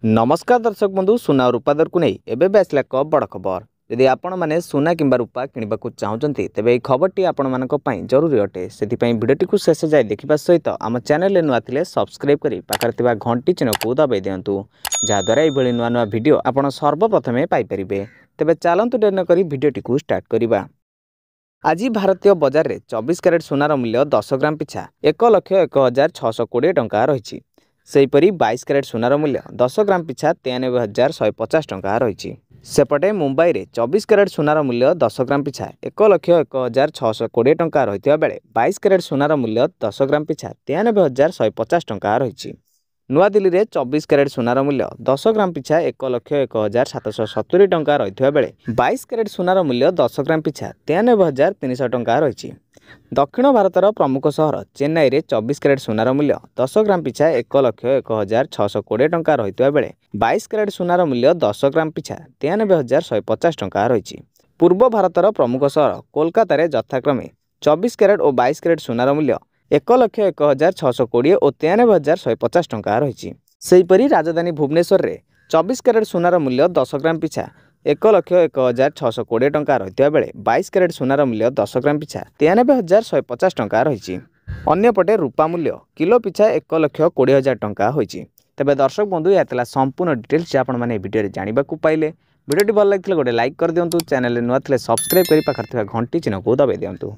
नमस्कार दर्शक बंधु सुना और रूपा दर को नहीं एवं आसला एक बड़ खबर। यदि आपण मैंने सुना किंबा रूपा किणवा चाहते तेज यह खबरटी आपण मानी जरूरी अटे से भिडियोटी को शेष जाए देखा सहित आम चैनल नुआ थे सब्सक्राइब कर पाखे घंटी चिन्ह को दबाई दिंतु जहाद्वारा ये नुआ नुआ भिड आप सर्वप्रथमे पाइपर। तेज चलतु डेर नक भिडियोटी को स्टार्ट करवा। आज भारतीय बजार में 24 कैरेट सोनार मूल्य 10 ग्राम पिछा 1,01,620 टंका रही। सेहीपरि 22 कैरेट सोनार मूल्य 10 ग्राम पिछा 93,150 टंका रही। सेपटे मुंबई में 24 कैरेट सोनार मूल्य 10 ग्राम पिछा 1,01,620 टंका रही बेले 22 कैरेट सोनार मूल्य 10 ग्राम पिछा 93,150 टंका रही। नुआ दिल्ली में 24 कैरेट सोनार मूल्य 10 ग्राम पिछा 1,01,770 टंका रही बेले 22 कैरेट सोनार मूल्य 10 ग्राम पिछा 93,300 टंका रही। दक्षिण भारतर प्रमुख सहर चेन्नई में 24 कैरेट सोनार मूल्य 10 ग्राम पिछा 1,01,620 टंका रही बेले 22 कैरेट सोनार मूल्य 10 ग्राम पिछा 93,150 टंका रही। पूर्व भारतर प्रमुख सहर कोलकाता रे यथाक्रमे 24 कैरेट और 22 कैरेट सोनार मूल्य 1,01,620 और 93,150 टंका रही। सेहीपरि राजधानी भुवनेश्वर में 24 कैरेट सोनार मूल्य 10 ग्राम पिछा 1,01,620 टंका रही बेले 22 कैरेट सोनार मूल्य 10 ग्राम पिछा 93,150 टंका रही। अन्यपटे रूपा मूल्य किलो पिछा 1,20,000 टंका होइछि। तेबे दर्शक बंधु यह संपूर्ण डिटेल्स आपण माने वीडियो जानवा पाइले। वीडियोटी भल लगे गोटे लाइक कर दिंतु, चैनल नुआ थे सब्सक्राइब कर पाखे घंटी चिन्ह को दबाई दिंतु।